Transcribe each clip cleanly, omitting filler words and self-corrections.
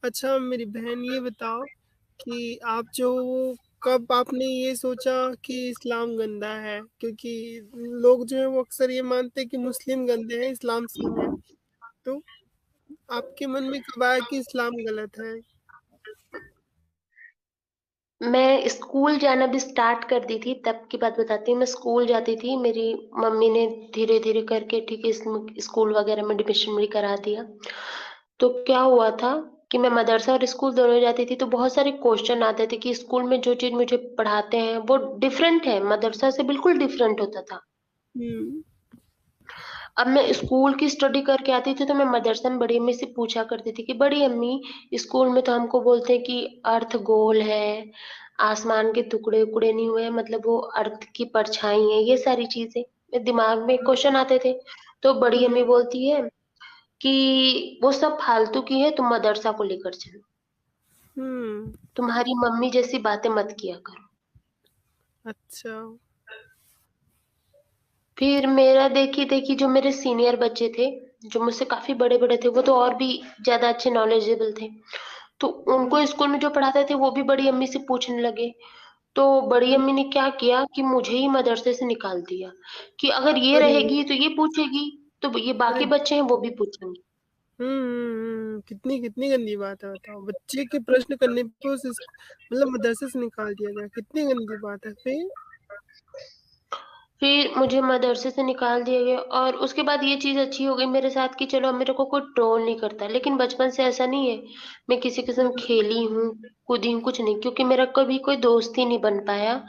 अच्छा मेरी बहन ये बताओ कि आप जो कब आपने ये सोचा कि इस्लाम गंदा है? क्योंकि लोग जो है वो अक्सर ये मानते हैं कि मुस्लिम गंदे हैं, इस्लाम सही है। तो आपके मन में कब आया कि इस्लाम गलत है? मैं स्कूल जाना भी स्टार्ट कर दी थी, तब की बात बताती हूँ। मैं स्कूल जाती थी, मेरी मम्मी ने धीरे-धीरे करके ठीक है स्कूल वगैरह में एडमिशन भी करा दिया। तो क्या हुआ था कि मैं मदरसा और स्कूल दोनों जाती थी, तो बहुत सारे क्वेश्चन आते थे कि स्कूल में जो चीज़ मुझे पढ़ाते हैं, वो डिफरेंट है, मदरसा से बिल्कुल डिफरेंट होता था। हुँ, अब मैं स्कूल की स्टडी करके आती थी, तो मैं मदरसा में बड़ी अम्मी से पूछा करती थी कि बड़ी अम्मी, स्कूल में तो हमको बोलते हैं कि अर्थ गोल है, आसमान के टुकड़े-उकड़े नहीं हुए हैं, मतलब वो अर्थ की परछाई है, ये सारी चीज़ें मेरे दिमाग में क्वेश्चन आते थे। तो बड़ी अम्मी हुँ, बोलती है कि वो सब फालतू की है, तुम मदरसा को लेकर चलो। हुँ, तुम्हारी मम्मी जैसी बातें मत किया करो। अच्छा। फिर मेरा देखी-देखी जो मेरे सीनियर बच्चे थे, जो मुझसे काफ़ी बड़े-बड़े थे, वो तो और भी ज़्यादा अच्छे नॉलेजेबल थे। तो हुँ, उनको स्कूल में जो पढ़ाते थे, वो भी बड़ी अम्मी से पूछने लगे। तो बड़ी हुँ, अम्मी ने क्या किया कि मुझे ही मदरसे से निकाल दिया कि अगर ये अरे! रहेगी, तो ये पूछेगी, तो ये अरे! बाकी बच्चे हैं, वो भी पूछेंगे। कितनी कितनी गंदी बात है बताओ। बच्चे के प्रश्न करने पे उसे मतलब मदरसे से निकाल दिया गया, कितनी गंदी बात है। फिर? फिर मुझे मदरसे से निकाल दिया गया और उसके बाद ये चीज़ अच्छी हो गई मेरे साथ कि चलो अब मेरे को कोई ट्रोल नहीं करता। लेकिन बचपन से ऐसा नहीं है, मैं किसी के संग हुँ, खेली हूँ, कूदी हूँ, कुछ नहीं क्योंकि मेरा कभी कोई दोस्त ही नहीं बन पाया।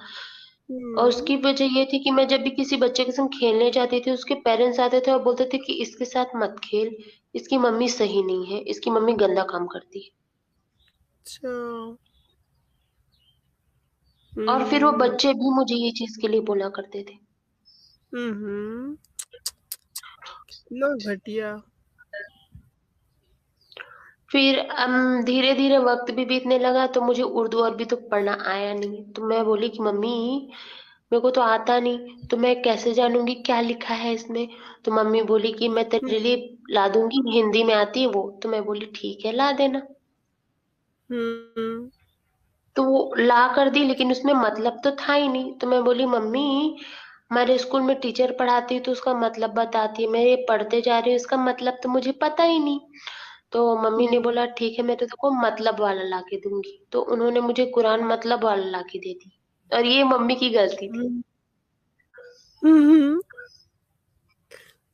और हुँ, उसकी वजह ये थी कि मैं जब भी किसी बच्चे के संग खेलने जाती थी, उसके पेरेंट्स आते थे और बोलते थे कि इसके साथ मत खेल, इसकी मम्मी सही नहीं है, इसकी मम्मी गंदा काम करती है। अच्छा। और फिर वो हुँ, बच्चे भी मुझे ये चीज़ के लिए बोला करते थे। हुँ, हुँ, कितना घटिया। फिर धीरे-धीरे वक़्त भी बीतने लगा तो मुझे उर्दू अरबी तो पढ़ना आया नहीं। तो मैं बोली कि मम्मी मेरे को तो आता नहीं, तो मैं कैसे जानूँगी क्या लिखा है इसमें? तो मम्मी बोली कि मैं हुँ, तेरे लिए ला दूँगी, हिंदी में आती है वो। तो मैं बोली ठीक है ला देना। हुँ, तो वो ला कर दी लेकिन उसमें मतलब तो था ही नहीं। तो मैं बोली मम्मी हमारे स्कूल में टीचर पढ़ाती है तो उसका मतलब बताती है, मैं ये पढ़ते जा रही हूँ इसका मतलब तो मुझे पता ही नहीं। तो मम्मी ने हुँ, बोला ठीक है मैं तो तेको मतलब वाला ला के दूँगी। तो उन्होंने मुझे कुरान मतलब वाला ला के दे दी और ये मम्मी की गलती थी। हुँ, हुँ, हुँ।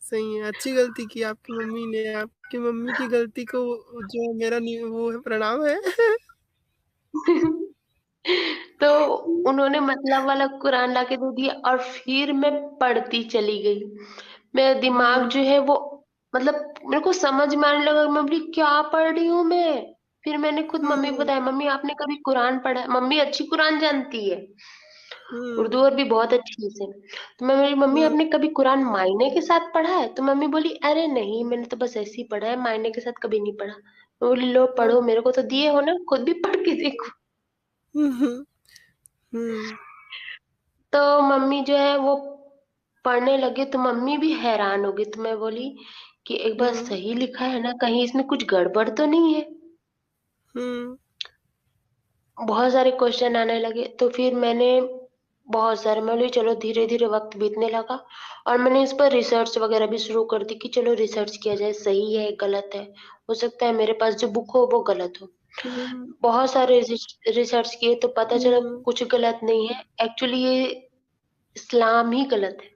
सही है, अच्छी गलती की आपकी मम्मी ने। आपकी मम्मी की गलती को जो मेरा वो है प्रणाम है। तो उन्होंने मतलब वाला कुरान ला के दे दिया और फिर मैं पढ़ती चली गई। मेरा दिमाग हुँ, जो है वो मतलब मेरे को समझ में आने लगा मैं बोली क्या पढ़ रही हूँ मैं? फिर मैंने खुद मम्मी को हुँ, बताया, मम्मी आपने कभी कुरान पढ़ा है? मम्मी अच्छी कुरान जानती है। हुँ, उर्दू और भी बहुत अच्छी से। तो मैं बोली मम्मी हुँ, आपने कभी कुरान मायने के साथ पढ़ा है? तो मम्मी बोली अरे नहीं मैंने तो बस ऐसे ही पढ़ा है, मायने के साथ कभी नहीं पढ़ा। मैं बोली लो हुँ, पढ़ो मेरे को तो दिए हो ना, खुद भी पढ़ के देखो। हुँ, हुँ, हुँ, तो मम्मी जो है वो पढ़ने लगे तो मम्मी भी हैरान हो गई। तो मैं बोली कि एक बार हुँ, सही लिखा है ना? कहीं इसमें कुछ गड़बड़ तो नहीं है? हुँ, बहुत सारे क्वेश्चन आने लगे तो फिर मैंने बहुत सारे मैं बोली चलो धीरे-धीरे वक़्त बीतने लगा और मैंने इस पर रिसर्च वग़ैरह भी शुरू कर दी कि चलो रिसर्च किया जाए, सही है, गलत है। हो सकता है मेरे पास जो बुक हो वो गलत हो। हुँ, बहुत सारे रिसर्च किए तो पता चला हुँ, कुछ गलत नहीं है, एक्चुअली ये इस्लाम ही गलत है।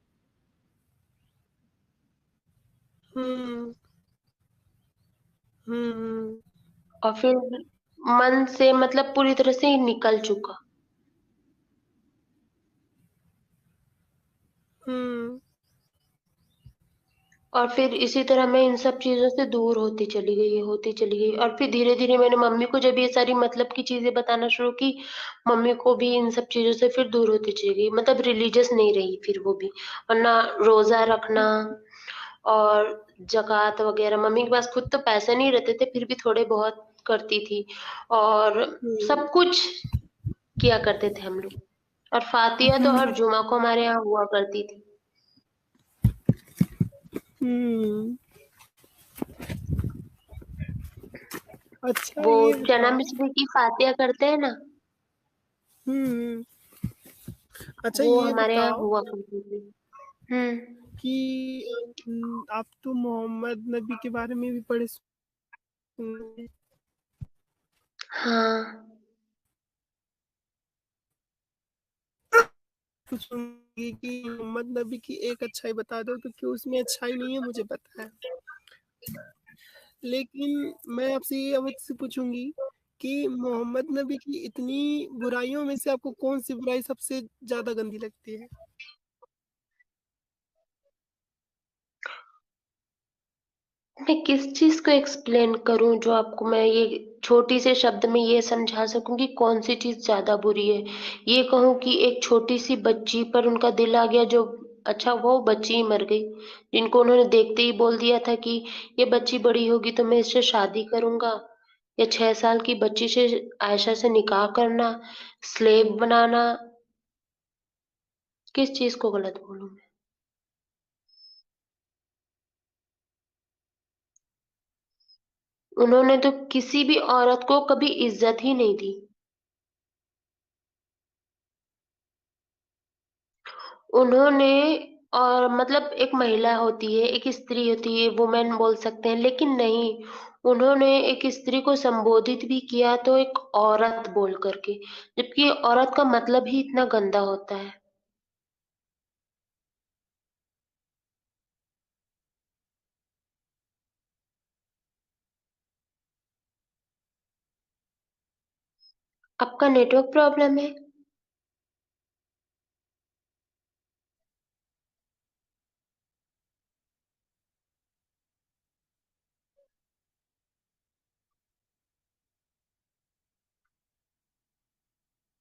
हुँ, हुँ, और फिर मन से मतलब पूरी तरह से ही निकल चुका। हुँ, और फिर इसी तरह मैं इन सब चीज़ों से दूर होती चली गई और फिर धीरे-धीरे मैंने मम्मी को जब ये सारी मतलब की चीज़ें बताना शुरू की, मम्मी को भी इन सब चीज़ों से फिर दूर होती चली गई। मतलब रिलीजियस नहीं रही फिर वो भी। वरना रोज़ा रखना और ज़कात वग़ैरह मम्मी के पास खुद तो पैसे नहीं रहते थे, फिर भी थोड़े बहुत करती थी और हुँ, सब कुछ किया करते थे हम लोग। और फ़ातिहा तो हर हुँ, जुमा को हमारे यहाँ हुआ करती थी। हुँ, अच्छा वो ये चना बताओ। मिश्री की फातिया करते हैं ना, हुँ, अच्छा वो ये हमारे यहाँ बताओ हुआ करती थी। हम्म। कि आप तो मोहम्मद नबी के बारे में भी पढ़े होंगे, हाँ। पूछूँगी कि मोहम्मद नबी की एक अच्छाई बता दो, क्योंकि उसमें अच्छाई नहीं है मुझे पता है। लेकिन मैं आपसे ये अवध से पूछूँगी कि मोहम्मद नबी की इतनी बुराइयों में से आपको कौन-सी बुराई सबसे ज़्यादा गंदी लगती है? मैं किस चीज़ को एक्सप्लेन करूँ जो आपको मैं ये छोटी से शब्द में ये समझा सकूँ कि कौन-सी चीज़ ज़्यादा बुरी है। ये कहूँ कि एक छोटी-सी बच्ची पर उनका दिल आ गया जो अच्छा वो बच्ची ही मर गई, जिनको उन्होंने देखते ही बोल दिया था कि ये बच्ची बड़ी होगी तो मैं इससे शादी करूँगा। या 6 साल की बच्ची से आयशा से निकाह करना, स्लेव बनाना, किस चीज़ को गलत बोलूँ मैं? उन्होंने तो किसी भी औरत को कभी इज़्ज़त ही नहीं दी। उन्होंने और मतलब एक महिला होती है, एक स्त्री होती है, वुमेन बोल सकते हैं, लेकिन नहीं, उन्होंने एक स्त्री को संबोधित भी किया तो एक औरत बोल कर के, जबकि औरत का मतलब ही इतना गंदा होता है। आपका नेटवर्क प्रॉब्लम है?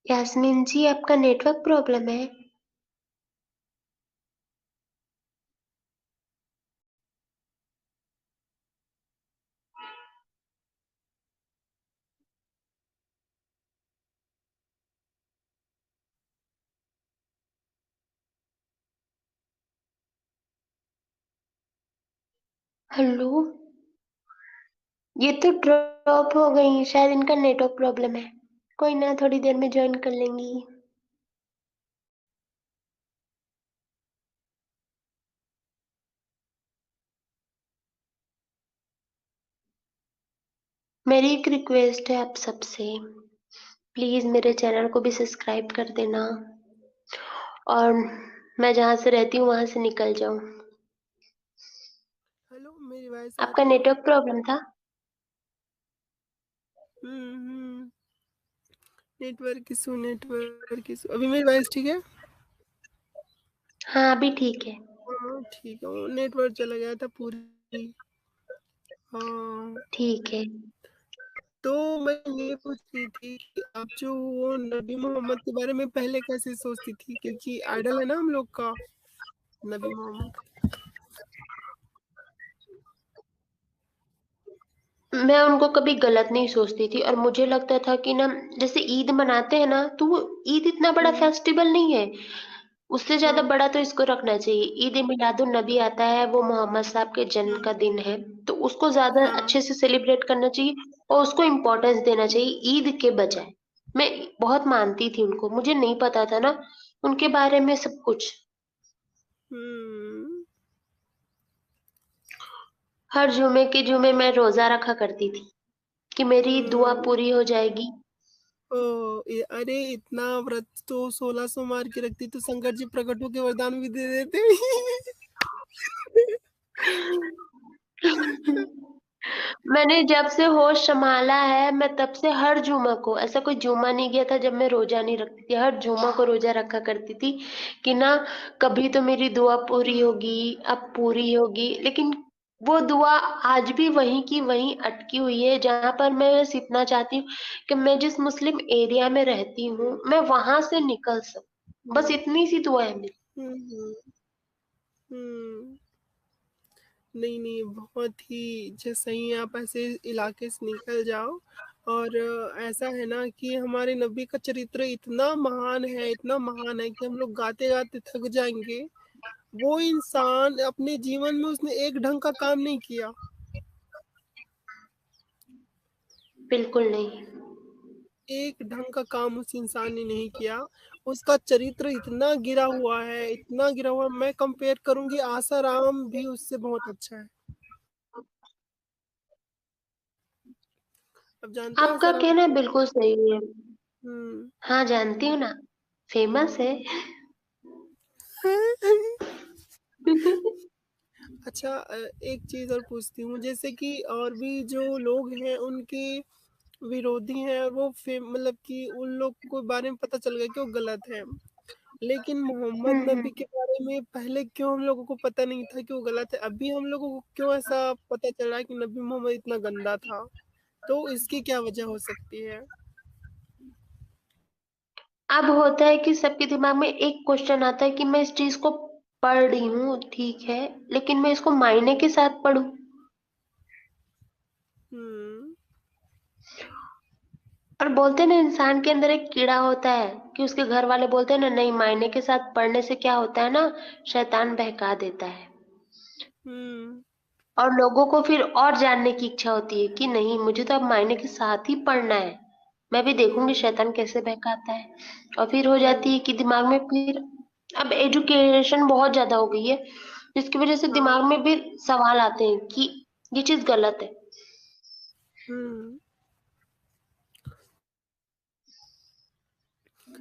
यास्मीन जी, आपका नेटवर्क प्रॉब्लम है? हेलो? ये तो ड्रॉप हो गई, शायद इनका नेटवर्क प्रॉब्लम है। कोई ना, थोड़ी देर में जॉइन कर लेंगी। मेरी एक रिक्वेस्ट है आप सबसे, प्लीज़ मेरे चैनल को भी सब्सक्राइब कर देना और मैं जहाँ से रहती हूँ वहाँ से निकल जाऊँ। हेलो, मेरी वॉइस आ आपका रही है? नेटवर्क प्रॉब्लम था? हुँ, हुँ। Network issue. अभी मेरी वॉइस ठीक है? हाँ, अभी ठीक है। हाँ, ठीक है, वो नेटवर्क चला गया था पूरी। हाँ, ठीक है। तो मैं ये पूछ रही थी कि आप जो वो नबी मोहम्मद के बारे में पहले कैसे सोचती थी? क्योंकि आइडल है ना हम लोग का, नबी मोहम्मद। मैं उनको कभी गलत नहीं सोचती थी और मुझे लगता था कि ना जैसे ईद मनाते हैं ना, तो वो ईद इतना बड़ा हुँ, फेस्टिवल नहीं है। उससे ज़्यादा हाँ, बड़ा तो इसको रखना चाहिए। ईद-ए-मिलादुन नबी आता है, वो मोहम्मद साहब के जन्म हुँ, का दिन है, तो उसको ज़्यादा हाँ, अच्छे से सेलिब्रेट करना चाहिए और उसको इम्पोर्टेंस देना चाहिए ईद के बजाय। मैं बहुत मानती थी उनको, मुझे नहीं पता था ना उनके बारे में सब कुछ। हुँ। हर जुमे के जुमे मैं रोज़ा रखा करती थी कि मेरी दुआ हुँ। पूरी हो जाएगी। ओह! अरे इतना व्रत तो 16 सोमवार की रखती तो शंकर जी प्रकट होके वरदान भी दे देते। मैंने जब से होश संभाला है, मैं तब से हर जुमा को ऐसा कोई जुमा नहीं गया था जब मैं रोज़ा नहीं रखती थी। हर जुमा को रोज़ा रखा करती थी कि ना कभी तो मेरी दुआ पूरी हुँ, होगी, अब पूरी होगी। लेकिन वो दुआ आज भी वहीं की वहीं अटकी हुई है, जहाँ पर मैं बस इतना चाहती हूँ कि मैं जिस मुस्लिम एरिया में रहती हूँ, मैं वहाँ से निकल सकूँ। बस हुँ, इतनी सी दुआ है मेरी। हुँ, हुँ, हुँ। नहीं, नहीं, बहुत ही सही है, आप ऐसे इलाके से निकल जाओ। और ऐसा है ना कि हमारे नबी का चरित्र इतना महान है कि हम लोग गाते-गाते थक जाएँगे। वो इंसान अपने जीवन में उसने एक ढंग का काम नहीं किया। बिल्कुल नहीं। एक ढंग का काम उस इंसान ने नहीं किया। उसका चरित्र इतना गिरा हुआ है, इतना गिरा हुआ है, मैं कंपेयर करूँगी आसाराम भी उससे बहुत अच्छा है। आप जानते हैं आपका आसाराम कहना को? बिल्कुल सही है। हुँ। हाँ, जानती हूँ ना, फेमस है। अच्छा, एक चीज़ और पूछती हूँ, जैसे कि और भी जो लोग हैं उनके विरोधी हैं, और वो मतलब कि उन लोग को बारे में पता चल गया कि वो गलत है। लेकिन हुँ, मोहम्मद हुँ। नबी के बारे में पहले क्यों हम लोगों को पता नहीं था कि वो गलत है? अभी हम लोगों को क्यों ऐसा पता चल रहा है कि नबी मोहम्मद इतना गंदा था? तो इसकी क्या वजह हो सकती है? अब होता है कि सबके दिमाग में एक क्वेश्चन आता है कि मैं इस चीज़ को पढ़ रही हूँ, ठीक है, लेकिन मैं इसको मायने के साथ पढूँ। हुँ। और बोलते हैं ना इंसान के अंदर एक कीड़ा होता है कि उसके घर वाले बोलते हैं ना नहीं मायने के साथ पढ़ने से क्या होता है ना, शैतान बहका देता है। हुँ। और लोगों को फिर और जानने की इच्छा होती है कि नहीं मुझे तो अब मायने के साथ ही पढ़ना है। मैं भी देखूंगी हुँ। शैतान कैसे बहकाता है। और फिर हो हुँ। जाती है कि दिमाग में फिर अब एजुकेशन बहुत ज्यादा हो गई है, जिसकी वजह से हाँ। दिमाग में भी सवाल आते हैं कि ये चीज गलत है। हुँ।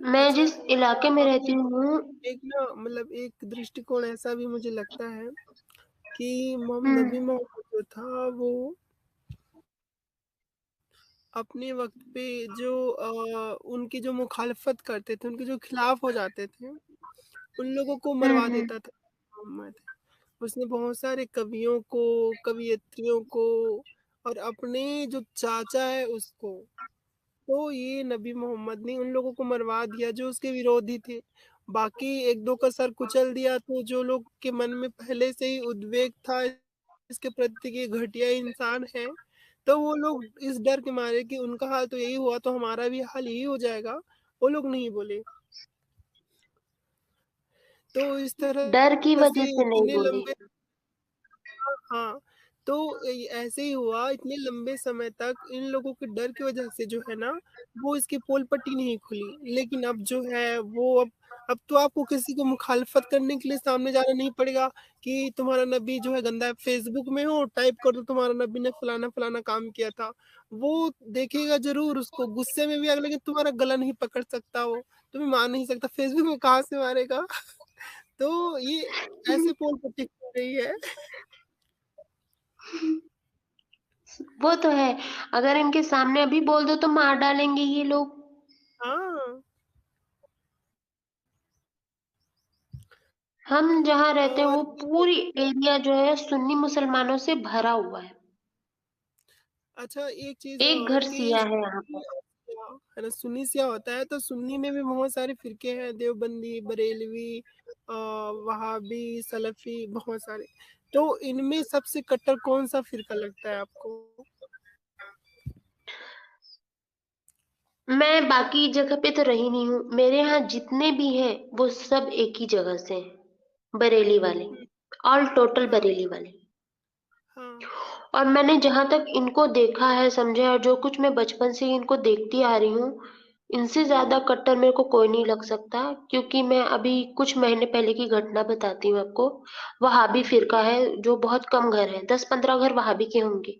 मैं अच्छा, जिस इलाके में रहती एक हूँ। एक ना मतलब एक दृष्टिकोण ऐसा भी मुझे लगता है कि नबी हम्म। मोहम्मद जो था वो अपने वक़्त पे जो उनकी जो मुखालफ़त करते थे, उनके जो खिलाफ़ हो जाते थे, उन लोगों को मरवा हम्म। देता था मोहम्मद। उसने बहुत सारे कवियों को, कवयित्रियों को और अपने जो चाचा है उसको, तो ये नबी मोहम्मद ने उन लोगों को मरवा दिया जो उसके विरोधी थे। बाकी 1-2 का सर कुचल दिया, तो जो लोग के मन में पहले से ही उद्वेग था इसके प्रति कि ये घटिया इंसान है, तो वो लोग इस डर के मारे कि उनका हाल तो यही हुआ तो हमारा भी हाल यही हो जाएगा, वो लोग नहीं बोले। तो इस डर की तरह वजह से से नहीं इतने बोली। लंबे, हाँ, तो ऐसे ही हुआ इतने लंबे समय तक इन लोगों के डर की वजह से जो है ना, वो इसकी पोल पट्टी नहीं खुली। लेकिन अब जो है वो अब तो आपको किसी को मुखालफ़त करने के लिए सामने जाना नहीं पड़ेगा कि तुम्हारा नबी जो है गंदा है। फ़ेसबुक में हो टाइप कर दो तुम्हारा नबी ने फलाना-फलाना काम किया था। वो देखेगा ज़रूर उसको, गुस्से में भी आएगा लेकिन तुम्हारा गला नहीं पकड़ सकता वो, तुम्हें मार नहीं सकता। फ़ेसबुक में कहाँ से मारेगा? तो ये ऐसे पोल पट्टी खुल रही है। वो तो है, अगर इनके सामने अभी बोल दो तो मार डालेंगे ये लोग। हाँ। हम जहाँ रहते हैं और वो पूरी एरिया जो है सुन्नी मुसलमानों से भरा हुआ है। अच्छा, एक चीज़ एक और घर कि सिया है यहाँ सुन्नी पर। और शिया है ना, सुन्नी शिया होता है तो सुन्नी में भी बहुत सारे फ़िरके हैं, देवबंदी, बरेलवी, वहाबी, सलफ़ी बहुत सारे। तो इनमें सबसे कट्टर कौन-सा फ़िरका लगता है आपको? मैं बाकी जगह पे तो रही नहीं हूँ, मेरे यहाँ जितने भी हैं वो सब एक ही जगह से हैं, बरेली वाले, हुँ। ऑल टोटल हाँ। बरेली वाले। हाँ। और मैंने जहाँ तक इनको देखा है, समझा है और जो कुछ मैं बचपन से ही इनको देखती आ रही हूँ, इनसे ज़्यादा कट्टर मेरे को कोई नहीं लग सकता। क्योंकि मैं अभी कुछ महीने पहले की घटना बताती हूँ आपको। वहाबी फ़िरका है जो बहुत कम घर हैं, 10-15 घर वहाबी के होंगे।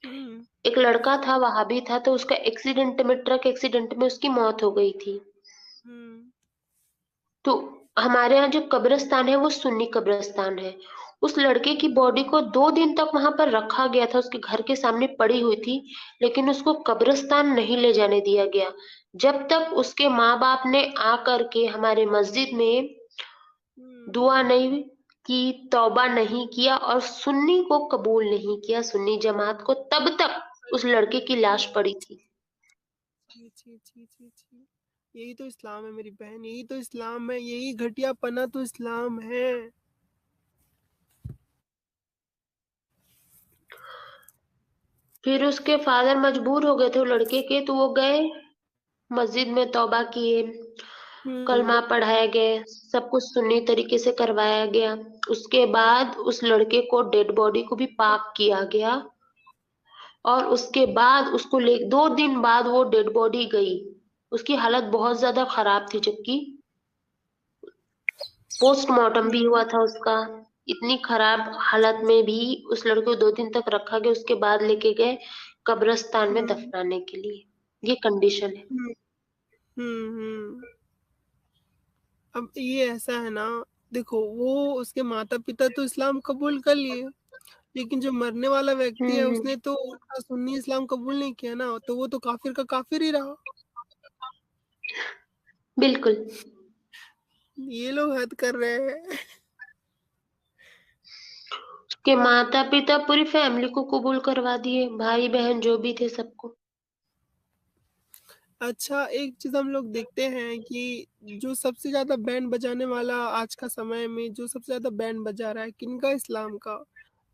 हुँ। एक लड़का था वहाबी था तो उसका एक्सीडेंट में ट्रक एक्सीडेंट में उसकी मौत हो गई थी। हुँ। तो हमारे यहाँ जो कब्रिस्तान है वो सुन्नी कब्रिस्तान है। उस लड़के की बॉडी को 2 दिन तक वहाँ पर रखा गया था, उसके घर के सामने पड़ी हुई थी, लेकिन उसको कब्रिस्तान नहीं ले जाने दिया गया। जब तक उसके माँ-बाप ने आकर के हमारे मस्जिद में हुँ। दुआ नहीं की, तौबा नहीं किया और सुन्नी को कबूल नहीं किया, सुन्नी जमात को, तब तक उस लड़के की लाश पड़ी थी। छी, छी, छी, छी, छी। यही तो इस्लाम है मेरी बहन, यही तो इस्लाम है, यही घटियापना तो इस्लाम है। फिर उसके फादर मजबूर हो गए थे वो लड़के के, तो वो गए मस्जिद में तौबा किए, हुँ। कलमा पढ़ाया गया, सब कुछ सुन्नी तरीके से करवाया गया। उसके बाद उस लड़के को डेड बॉडी को भी पाक किया गया और उसके बाद उसको ले 2 दिन बाद वो डेड बॉडी गई। उसकी हालत बहुत ज़्यादा खराब थी, जबकि पोस्टमार्टम भी हुआ हुँ, था उसका। इतनी खराब हालत में भी उस लड़के को 2 दिन तक रखा गया, उसके बाद लेके गए कब्रिस्तान में हुँ, दफनाने के लिए। ये कंडीशन है। हुँ, हुँ, हुँ। अब ये ऐसा है ना, देखो वो उसके माता-पिता तो इस्लाम कबूल कर लिए, लेकिन जो मरने वाला व्यक्ति हुँ, है हुँ। उसने तो उनका सुन्नी इस्लाम कबूल नहीं किया ना, तो वो तो काफ़िर का काफ़िर ही रहा। बिल्कुल। ये लोग हद कर रहे हैं। उसके माता-पिता पूरी फैमिली को कबूल करवा दिए, भाई-बहन जो भी थे सबको। अच्छा, एक चीज़ हम लोग देखते हैं कि जो सबसे ज़्यादा बैंड बजाने वाला आज का समय में जो सबसे ज़्यादा बैंड बजा रहा है, किनका? इस्लाम का।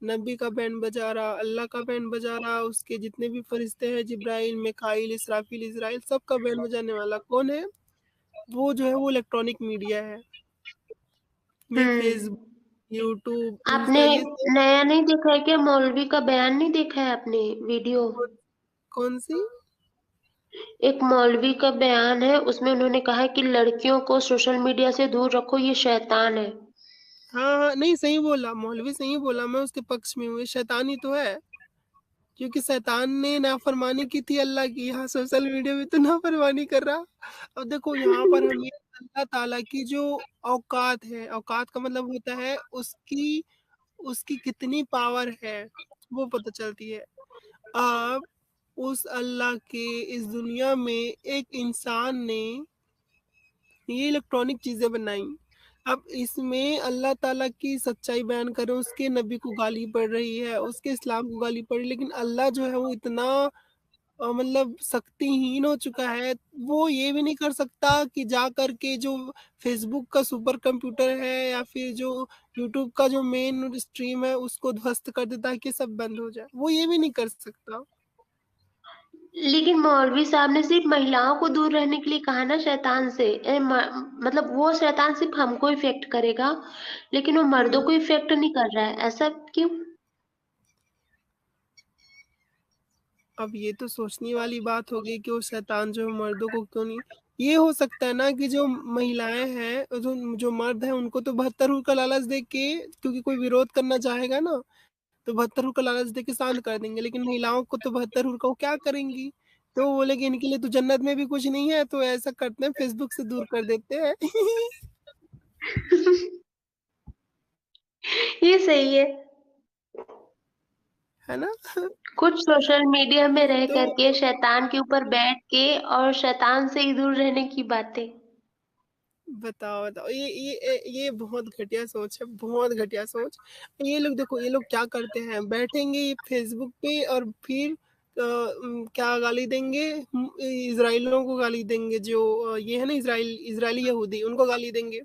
नबी का बैंड बजा रहा, अल्लाह का बैंड बजा रहा, उसके जितने भी फरिश्ते हैं जिब्राइल, मीकाईल, इसराफील, इज़राइल सबका बैंड बजाने वाला कौन है? वो जो है वो इलेक्ट्रॉनिक मीडिया है। ये फ़ेसबुक, हुँ। यूट्यूब, आपने इंस्टा ये सब नया नहीं देखा है क्या, मौलवी का बयान नहीं देखा है आपने वीडियो? कौन कौन-सी? एक मौलवी का बयान है, उसमें उन्होंने कहा है कि लड़कियों को सोशल मीडिया से दूर रखो, ये शैतान है। हाँ, हाँ, नहीं सही बोला, मौलवी सही बोला, मैं उसके पक्ष में हूँ, ये शैतानी तो है। क्योंकि शैतान ने नाफ़रमानी की थी अल्लाह की, यहाँ सोशल मीडिया में तो नाफ़रमानी कर रहा। अब देखो यहाँ पर हमें अल्लाह ताला की जो औकात है, औकात का मतलब होता है उसकी उसकी कितनी पावर है, वो पता चलती है। अब उस अल्लाह के इस दुनिया में एक इंसान ने ये इलेक्ट्रॉनिक चीज़ें बनाई। अब इसमें अल्लाह ताला की सच्चाई बयान कर रहे हैं, उसके नबी को गाली पड़ रही है, उसके इस्लाम को गाली पड़ रही है, लेकिन अल्लाह जो है वो इतना मतलब शक्तिहीन हो चुका है, वो ये भी नहीं कर सकता कि जा कर के जो फ़ेसबुक का सुपर कंप्यूटर है या फिर जो यूट्यूब का जो मेन स्ट्रीम है, उसको ध्वस्त कर दे ताकि सब बंद हो जाए। वो ये भी नहीं कर सकता। लेकिन मौलवी साहब ने सिर्फ़ महिलाओं को दूर रहने के लिए कहा ना शैतान से। मतलब वो शैतान सिर्फ़ हमको इफ़ेक्ट करेगा, लेकिन वो मर्दों हुँ। को इफ़ेक्ट नहीं कर रहा है, ऐसा क्यों? अब ये तो सोचने वाली बात हो गई कि वो शैतान जो है मर्दों को क्यों नहीं ये हो सकता है ना कि जो महिलाएँ हैं, जो जो मर्द हैं उनको तो 72 का लालच दे के क्योंकि कोई विरोध करना चाहेगा ना, तो 72 का लालच दे के शांत कर देंगे, लेकिन महिलाओं को तो 72 का वो क्या करेंगी? तो वो बोलेंगे इनके लिए तो जन्नत में भी कुछ नहीं है, तो ऐसा करते हैं फेसबुक से दूर कर देते हैं। ये सही है। है ना? कुछ सोशल मीडिया में रह तो कर के शैतान के ऊपर बैठ के और शैतान से ही दूर रहने की बातें। बताओ, बताओ ये बहुत घटिया सोच है, बहुत घटिया सोच। ये लोग देखो ये लोग क्या करते हैं, बैठेंगे फ़ेसबुक पे और फिर क्या गाली देंगे इज़राइलियों को गाली देंगे जो ये है ना इज़राइली यहूदी उनको गाली देंगे।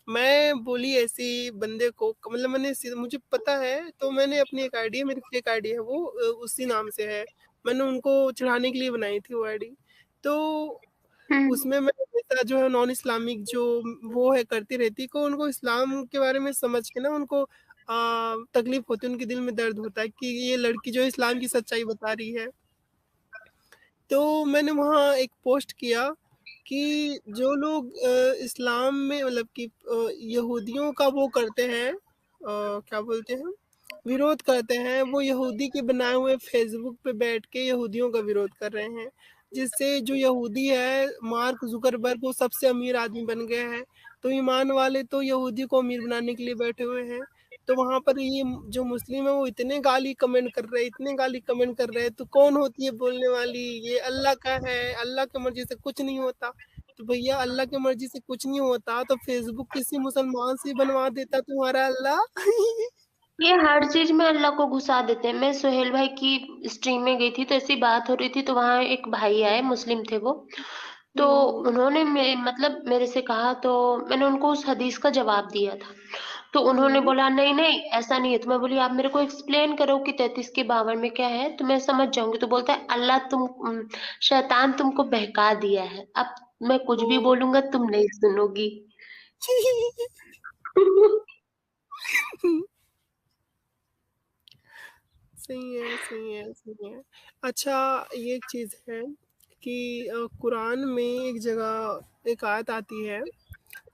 मैं बोली ऐसी बंदे को मतलब मैंने सी मुझे पता है तो मैंने अपनी एक आईडी है मेरी फेक आईडी है वो उसी नाम से है। मैंने उनको चिढ़ाने के लिए बनाई थी वो आईडी। तो हुँ। उसमें मैं हमेशा जो है नॉन इस्लामिक जो वो है करती रहती को उनको इस्लाम के बारे में समझ के ना उनको तकलीफ़ होती है, उनके दिल में दर्द होता है कि ये लड़की जो है इस्लाम की सच्चाई बता रही है। तो मैंने वहाँ एक पोस्ट किया कि जो लोग इस्लाम में मतलब कि यहूदियों का वो करते हैं क्या बोलते हैं विरोध करते हैं, वो यहूदी के बनाए हुए फ़ेसबुक पे बैठ के यहूदियों का विरोध कर रहे हैं। जिससे जो यहूदी है मार्क ज़ुकरबर्ग वो सबसे अमीर आदमी बन गया है। तो ईमान वाले तो यहूदी को अमीर बनाने के लिए बैठे हुए हैं। तो वहाँ पर ये जो मुस्लिम है वो इतने गाली कमेंट कर रहे हैं, इतने गाली कमेंट कर रहे हैं, तो कौन होती है बोलने वाली? ये अल्लाह का है, अल्लाह की मर्ज़ी से कुछ नहीं होता। तो भैया अल्लाह की मर्ज़ी से कुछ नहीं होता तो फ़ेसबुक किसी मुसलमान से बनवा देता तुम्हारा अल्लाह। ये हर चीज़ में अल्लाह को घुसा देते हैं। मैं सोहेल भाई की स्ट्रीम में गई थी, तो ऐसी बात हो रही थी, तो वहाँ एक भाई आए, मुस्लिम थे वो। तो हुँ, उन्होंने मतलब मेरे से कहा, तो मैंने उनको उस हदीस का जवाब दिया था। तो उन्होंने हुँ। बोला नहीं, नहीं ऐसा नहीं है। तो मैं बोली आप मेरे को एक्सप्लेन करो कि 33 के 52 में क्या है, तो मैं समझ जाऊँगी। तो बोलता है अल्लाह शैतान तुमको बहका दिया है। अब मैं कुछ भी ओह! बोलूँगा तुम नहीं सुनोगी। सही है, सही है, सही है। अच्छा, ये एक चीज़ है कि कुरान में एक जगह एक आयत आती है,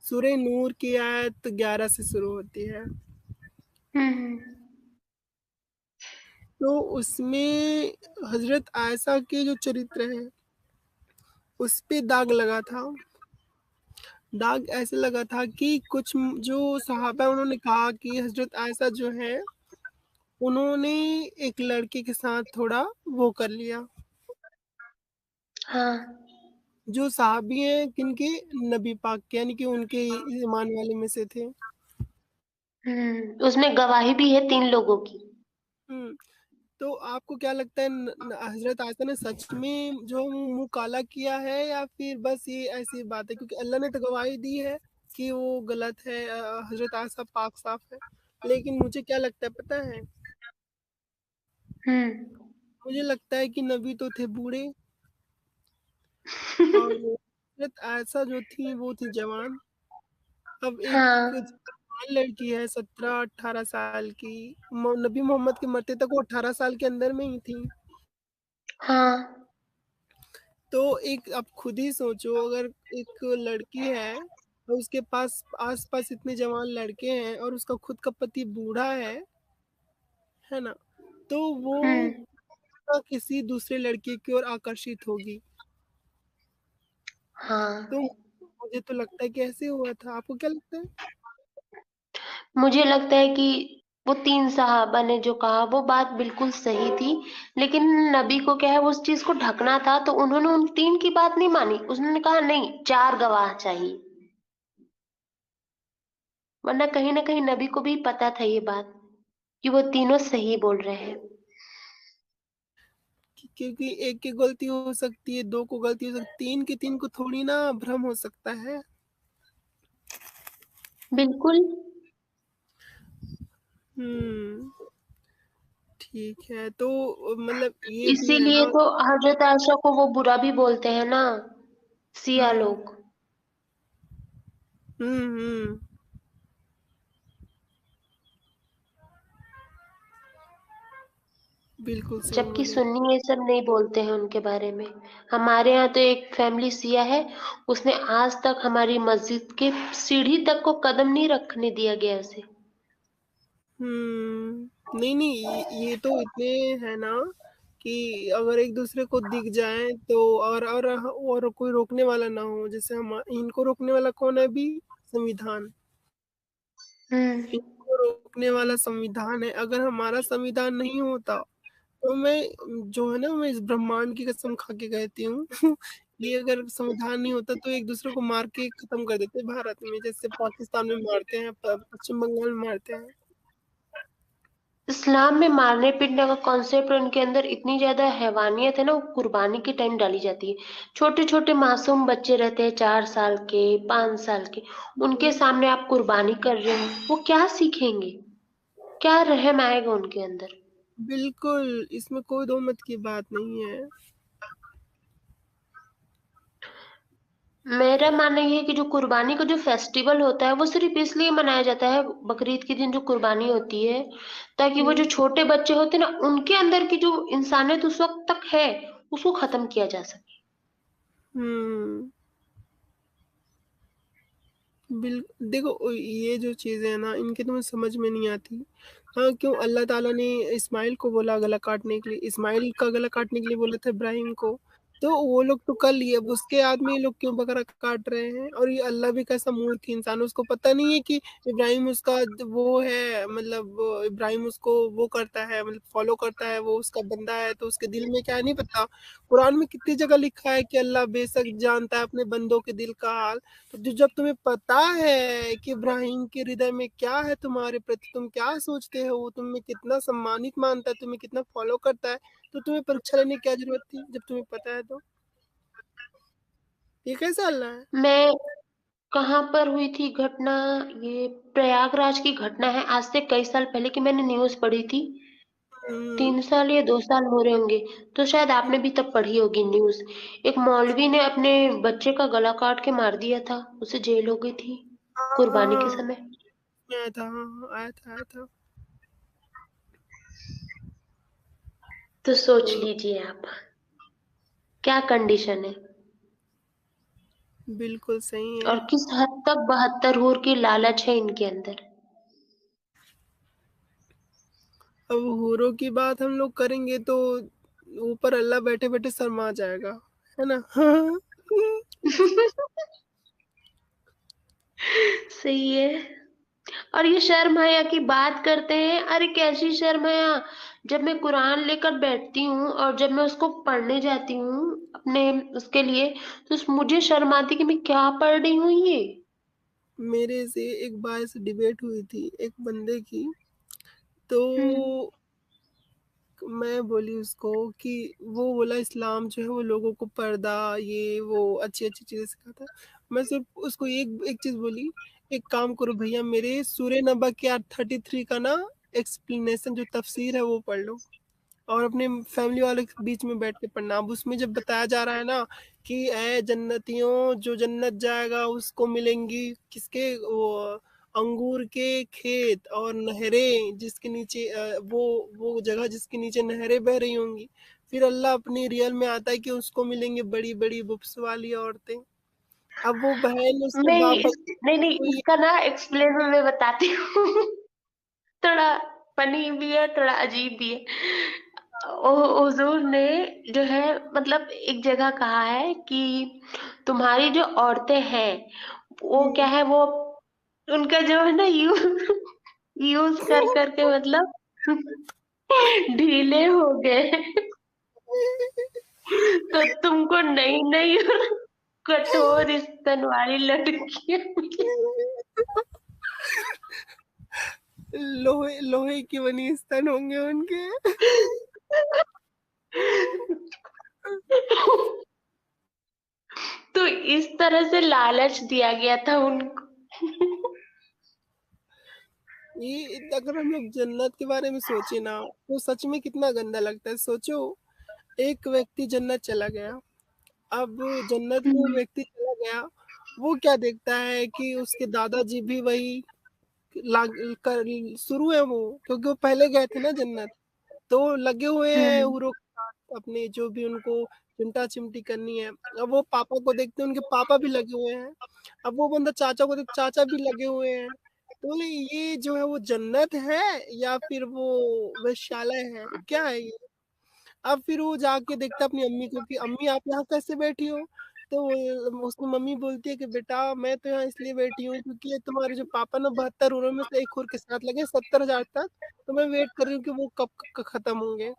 सूरह नूर की आयत 11 से शुरू होती है। हुँ, हुँ। तो उसमें हज़रत आयशा के जो चरित्र है, उस पे दाग लगा था। दाग ऐसे लगा था कि कुछ जो सहाबा उन्होंने कहा कि हज़रत आयशा जो है, उन्होंने एक लड़के के साथ थोड़ा वो कर लिया। हाँ। जो सहाबी हैं किनके? नबी पाक के, यानी कि उनके ईमान वाले में से थे। हुँ, उसमें गवाही भी है 3 लोगों की। हुँ, तो आपको क्या लगता है न न हज़रत आयशा ने सच में जो मुँह काला किया है या फिर बस ये ऐसी बात है? क्योंकि अल्लाह ने तो गवाही दी है कि वो गलत है, हज़रत आयशा पाक-साफ़ है। लेकिन मुझे क्या लगता है पता है? हुँ। मुझे लगता है कि नबी तो थे बूढ़े और हज़रत आयशा जो थी वो थी जवान। अब एक हाँ, जवान लड़की है 17-18 साल की, नबी मोहम्मद के मरते तक वो 18 साल के अंदर में ही थी। हाँ। तो एक आप खुद ही सोचो, अगर एक लड़की है और उसके पास आस-पास इतने जवान लड़के हैं और उसका खुद का पति बूढ़ा है ना? तो वो हुँ। किसी दूसरे लड़के की ओर आकर्षित होगी। तो हाँ। मुझे तो लगता है कि ऐसे हुआ था। आपको क्या लगता है? मुझे लगता है कि वो 3 सहाबा ने जो कहा वो बात बिल्कुल सही थी, लेकिन नबी को क्या है उस चीज़ को ढकना था तो उन्होंने उन 3 की बात नहीं मानी। उन्होंने कहा नहीं 4 गवाह चाहिए, वरना कहीं न कहीं नबी को भी पता था ये बात कि वो तीनों सही बोल रहे हैं। क्योंकि एक की गलती हो सकती है, 2 को गलती हो सकती है, 3 की 3 को थोड़ी ना भ्रम हो सकता है। बिल्कुल, हुँ, ठीक है। तो मतलब ये भी है इसीलिए ना। तो हज़रत आयशा को वो बुरा भी बोलते हैं ना, शिया हुँ, लोग। हुँ, हुँ, बिल्कुल सही जबकि बोले। सुन्नी ये सब नहीं बोलते हैं उनके बारे में। हमारे यहाँ तो एक फैमिली शिया है, उसने आज तक हमारी मस्जिद के सीढ़ी तक को कदम नहीं रखने दिया गया उसे। हुँ, नहीं, नहीं, ये तो इतने हैं ना कि अगर एक-दूसरे को दिख जाएँ तो और कोई रोकने वाला ना हो, जैसे हम इनको रोकने वाला कौन है अभी? संविधान। हुँ। इनको रोकने वाला संविधान है, अगर हमारा संविधान नहीं होता तो मैं जो है ना, मैं इस ब्रह्मांड की कसम खा के कहती हूँ ये अगर संविधान नहीं होता तो एक-दूसरे को मार के खत्म कर देते भारत में, जैसे पाकिस्तान में मारते हैं, पश्चिम बंगाल में मारते हैं। इस्लाम में मारने-पीटने का कॉन्सेप्ट उनके अंदर इतनी ज़्यादा हैवानियत है ना, वो कुर्बानी के टाइम डाली जाती है। छोटे-छोटे मासूम बच्चे रहते हैं 4 साल के, 5 साल के, उनके हुँ, सामने आप कुर्बानी कर रहे हो, वो क्या सीखेंगे? क्या रहम आएगा उनके अंदर? बिल्कुल, इसमें कोई दो मत की बात नहीं है। मेरा मानना ये है कि जो कुर्बानी का जो फेस्टिवल होता है, वो सिर्फ़ इसलिए मनाया जाता है, बकरीद के दिन जो कुर्बानी होती है, ताकि वो जो हुँ, छोटे बच्चे होते हैं ना, उनके अंदर की जो इंसानियत उस वक़्त तक है, उसको ख़त्म किया जा सके। हुँ। देखो ये जो चीज़ें हैं ना, इनकी तो मुझे समझ में नहीं आती। हाँ, क्यों अल्लाह ताला ने इस्माइल को बोला गला काटने के लिए, इस्माइल का गला काटने के लिए बोला था इब्राहीम को, तो वो लोग तो कर लिए, अब उसके आदमी ये लोग क्यों बकरा काट रहे हैं? और ये अल्लाह भी कैसा मूर्ख इंसान है, उसको पता नहीं है कि इब्राहीम उसका वो है, मतलब इब्राहीम उसको वो करता है, मतलब फ़ॉलो करता है, वो उसका बंदा है, तो उसके दिल में क्या है नहीं पता। कुरान में कितनी जगह लिखा है कि अल्लाह बेशक जानता है अपने बंदों के दिल का हाल। तो जब तुम्हें पता है कि इब्राहिम के हृदय में क्या है तुम्हारे प्रति, तुम क्या सोचते हो, वो तुम्हें कितना सम्मानित मानता है, तुम्हें कितना फॉलो करता है, तो तुम्हें परीक्षा लेने की क्या ज़रूरत थी, जब तुम्हें पता है तो? ये कैसा अल्लाह है? मैं कहाँ पर हुई थी घटना, ये प्रयागराज की घटना है, आज से कई साल पहले की मैंने न्यूज़ पढ़ी थी। हुँ, 3 साल या 2 साल हो रहे होंगे, तो शायद आपने भी तब पढ़ी होगी न्यूज़। एक मौलवी ने अपने बच्चे का गला काट के मार दिया था, उसे जेल हो गई थी, हाँ, हाँ, कुर्बानी के हाँ, समय। आया था, हाँ, हाँ, आया था, आया था। तो सोच तो लीजिए आप, क्या कंडीशन है बिल्कुल सही है। और किस हद तक 72 हूर की लालच है इनके अंदर। अब हूरों की बात हम लोग करेंगे तो ऊपर अल्लाह बैठे-बैठे शर्मा जाएगा, है ना? सही है। और ये शर्म हया की बात करते हैं, अरे कैसी शर्म हया! जब मैं कुरान लेकर बैठती हूँ और जब मैं उसको पढ़ने जाती हूँ अपने उसके लिए, तो मुझे शर्म आती कि मैं क्या पढ़ रही हूँ ये। मेरे से एक बार से डिबेट हुई थी एक बंदे की, तो हम्म। मैं बोली उसको कि वो बोला इस्लाम जो है वो लोगों को पर्दा ये वो अच्छी-अच्छी चीज़ें सिखाता है। मैं सिर्फ़ उसको एक एक चीज़ बोली, एक काम करो भैया मेरे सूरह नबा के 33 का ना एक्सप्लेनेशन जो तफ़सीर है वो पढ़ लो। और अपने फैमिली वालों के बीच में बैठ के पढ़ना। अब उसमें जब बताया जा रहा है ना कि ऐ जन्नतियों जो जन्नत जाएगा उसको मिलेंगी किसके वो अंगूर के खेत और नहरें जिसके नीचे वो जगह जिसके नीचे नहरें बह रही होंगी। फिर अल्लाह अपनी रियल में आता है कि उसको मिलेंगी बड़ी-बड़ी बुब्स वाली औरतें। अब वो बहन उसके मैं बाप इस नहीं, नहीं, कोई इसका ना एक्सप्लेन मैं बताती हूँ। थोड़ा फनी भी है, थोड़ा अजीब भी है। हुजूर ने जो है मतलब एक जगह कहा है कि तुम्हारी जो औरतें हैं, वो क्या हुँ। है वो उनका जो है ना यूज़ कर कर के मतलब ढीले हो गए। तो तुमको नई-नई कठोर स्तन वाली लड़कियाँ मिले। लोहे लोहे की बनी स्तन होंगे उनके। तो इस तरह से लालच दिया गया था उनको। ये अगर हम लोग जन्नत के बारे में सोचे ना तो सच में कितना गंदा लगता है। सोचो एक व्यक्ति जन्नत चला गया, अब जन्नत में वो हुँ, व्यक्ति चला गया, वो क्या देखता है कि उसके दादाजी भी वही लाग कर शुरू है वो, क्योंकि वो पहले गए थे ना जन्नत। तो लगे हुए हैं हुँ, हूरों के साथ अपने जो भी उनको चिमटा-चिमटी करनी है। अब वो पापा को देखते हैं, उनके पापा भी लगे हुए हैं। अब वो बंदा चाचा को देखता चाचा भी लगे हुए हैं। तो बोले ये जो है वो जन्नत है या फिर वो वेश्यालय है? क्या है ये? अब फिर वो जाके देखता है अपनी अम्मी को कि अम्मी आप यहाँ कैसे बैठी हो? तो उसकी मम्मी बोलती है कि बेटा मैं तो यहाँ इसलिए बैठी हूँ क्योंकि ये तुम्हारे जो पापा ना 72 हुरों में से एक हुर के साथ लगे 70,000 तक, तो मैं वेट कर रही हूँ कि वो कब क खत्म होंगे।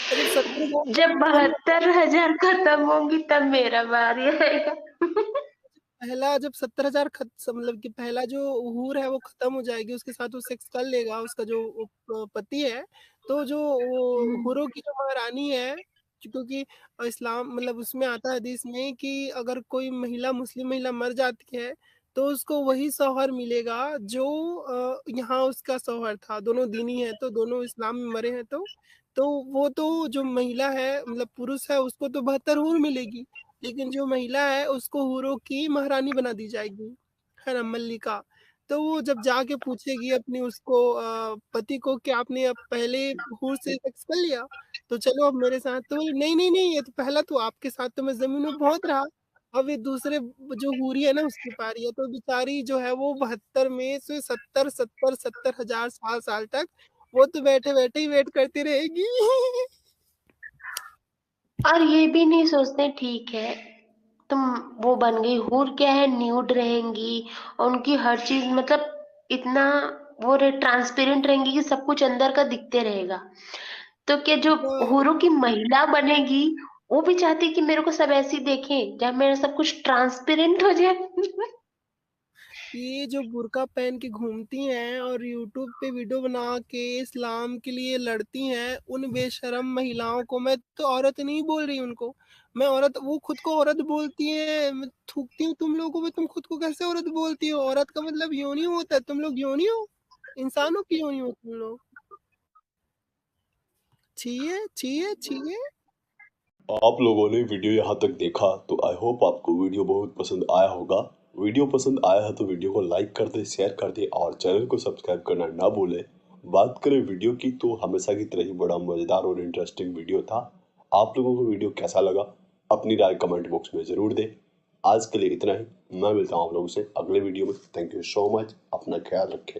और जब 70,000 जब खत्म 72,000 खत्म होंगी तब मेरा बारी आएगा। पहला जब 70,000 मतलब कि पहला जो हूर है वो खत्म हो जाएगी, उसके साथ वो सेक्स कर लेगा उसका जो पति है, तो जो वो हुँ, हूरों की जो महारानी है, क्योंकि इस्लाम मतलब उसमें आता है हदीस में कि अगर कोई महिला मुस्लिम महिला मर जाती है, तो उसको वही शौहर मिलेगा जो यहाँ उसका शौहर था, दोनों दीनी हैं, तो दोनों इस्लाम में मरे हैं तो वो तो जो महिला है मतलब पुरुष है उसको तो 72 हूर मिलेगी। लेकिन जो महिला है उसको हूरों की महारानी बना दी जाएगी, है ना? मल्लिका। तो वो जब जाके पूछेगी अपनी उसको पति को कि आपने अब पहले हूर से सेक्स कर लिया? तो चलो अब मेरे साथ तो बोली नहीं, नहीं, नहीं ये तो पहला तो आपके साथ तो मैं ज़मीन में बहुत रहा। अब ये दूसरे जो हूरी है ना उसकी पारी है, तो बेचारी जो है वो 72 में से 70 हज़ार साल तक वो तो बैठे-बैठे ही वेट करती रहेगी। और ये भी नहीं सोचते ठीक है, तुम वो बन गई हूर क्या है न्यूड रहेंगी और उनकी हर चीज़ मतलब इतना वो ट्रांसपेरेंट रहेंगी कि सब कुछ अंदर का दिखते रहेगा। तो क्या जो हाँ। हूरों की महिला बनेगी, वो भी चाहती है कि मेरे को सब ऐसे ही देखें, जब मेरा सब कुछ ट्रांसपेरेंट हो जाए। ये जो बुर्का पहन के घूमती हैं और यूट्यूब पे वीडियो बना के इस्लाम के लिए लड़ती हैं, उन बेशर्म महिलाओं को मैं तो औरत नहीं बोल रही उनको। मैं औरत वो खुद को औरत बोलती हैं, मैं थूकती हूँ तुम लोगों पे तुम खुद को कैसे औरत बोलती हो? औरत का मतलब योनि होता है, तुम लोग योनि हो? इंसानों की योनि हो तुम लोग। छिए, छिए, छिए। आप लोगों ने वीडियो यहाँ तक देखा तो आई होप आपको वीडियो बहुत पसंद आया होगा। वीडियो पसंद आया है तो वीडियो को लाइक कर दे, शेयर कर दे और चैनल को सब्सक्राइब करना ना भूले। बात करें वीडियो की तो हमेशा की तरह ही बड़ा मज़ेदार और इंटरेस्टिंग वीडियो था। आप लोगों को वीडियो कैसा लगा अपनी राय कमेंट बॉक्स में ज़रूर दें। आज के लिए इतना ही, मैं मिलता हूँ आप लोगों से अगले वीडियो में। थैंक यू सो मच, अपना ख्याल रखें।